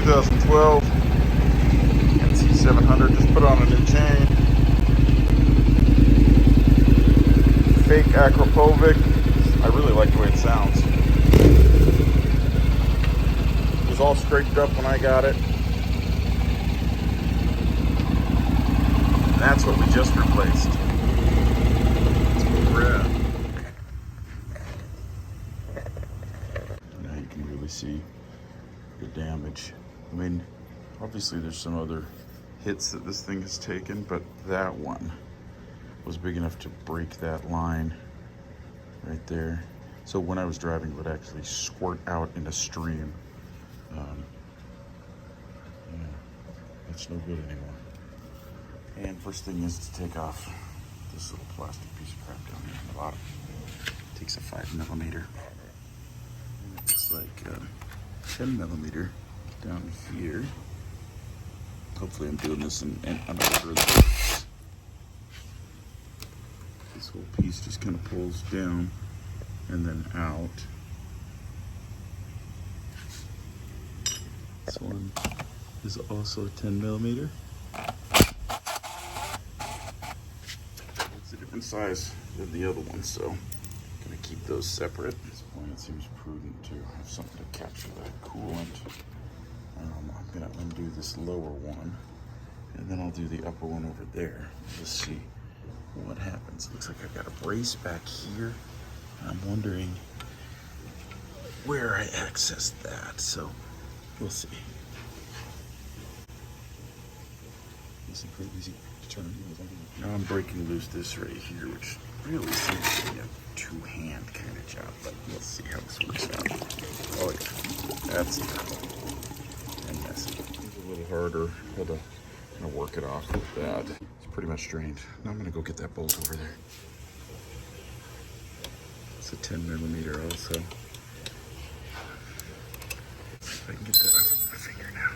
2012 NC700. Just put on a new chain. Fake Acropovic. I really like the way it sounds. It was all straightened up when I got it. And that's what we just replaced. That's where we're at. Now you can really see the damage. I mean, obviously there's some other hits that this thing has taken, but that one was big enough to break that line right there. So when I was driving, it would actually squirt out in a stream. Yeah, it's no good anymore. And first thing is to take off this little plastic piece of crap down here on the bottom. It takes a 5mm. It's like 10mm down here. Hopefully I'm doing this in order. This whole piece just kind of pulls down and then out. This one is also 10mm. It's a different size than the other one, so I'm gonna keep those separate. At this point, it seems prudent to have something to capture that coolant. I'm gonna undo this lower one, and then I'll do the upper one over there. Just see what happens. Looks like I've got a brace back here. I'm wondering where I accessed that, so we'll see. This is pretty easy to turn. Now I'm breaking loose this right here, which really seems to be a two-hand kind of job, but we'll see how this works out. Oh yeah, that's terrible and messy. It's a little harder. Had to kind of work it off with that. It's pretty much drained. Now I'm gonna go get that bolt over there. It's a 10mm also. If I can get that off with my finger now.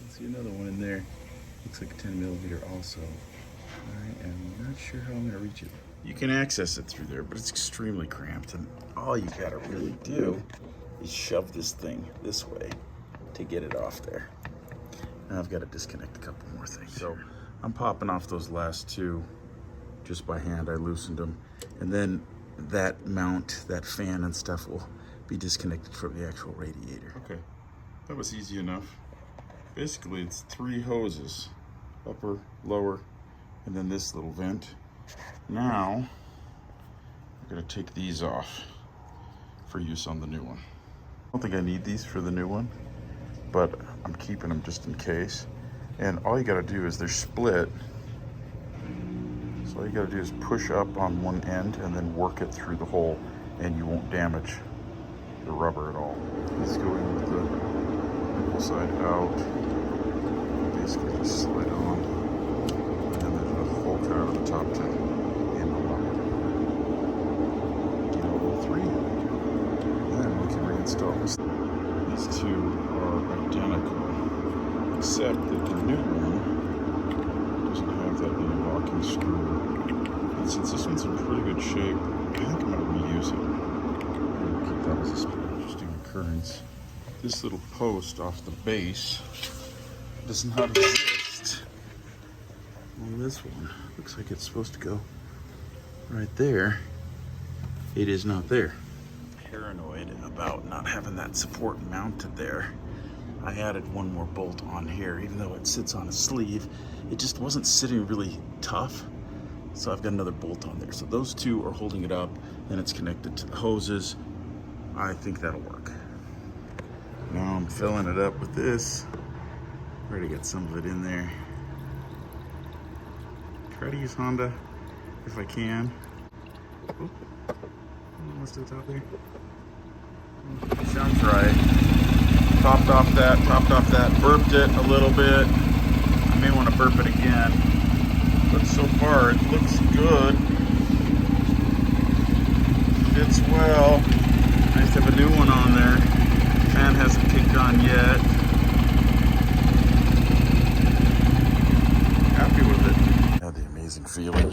See another one in there. Looks like a 10mm also. I am not sure how I'm gonna reach it. You can access it through there, but it's extremely cramped, and all you gotta really do is shove this thing this way to get it off there. Now I've got to disconnect a couple more things. So I'm popping off those last two just by hand. I loosened them, and then that mount, that fan and stuff will be disconnected from the actual radiator. Okay, that was easy enough. Basically, it's 3 hoses, upper, lower, and then this little vent. Now, I'm gonna take these off for use on the new one. I don't think I need these for the new one, but I'm keeping them just in case. And all you gotta do is they're split. So all you gotta do is push up on one end and then work it through the hole, and you won't damage the rubber at all. Let's go in with the nickel side out. Basically just slide on. And then there's a hole cut out of the top to unlock it. Get all 3. And then we can reinstall this. These two are identical, except that the new one doesn't have that little locking screw. And since this one's in pretty good shape, I think I'm going to reuse it. I'll keep that as a interesting occurrence. This little post off the base does not exist on this one. Looks like it's supposed to go right there. It is not there. Paranoid about not having that support mounted there. I added one more bolt on here, even though it sits on a sleeve. It just wasn't sitting really tough. So I've got another bolt on there. So those two are holding it up, and it's connected to the hoses. I think that'll work. Now I'm filling it up with this. Ready to get some of it in there. Try to use Honda if I can. Oh, almost to the top there. Sounds right. Topped off that, burped it a little bit. I may want to burp it again, but so far it looks good. Fits well. Nice to have a new one on there. Fan hasn't kicked on yet. Happy with it. Had the amazing feeling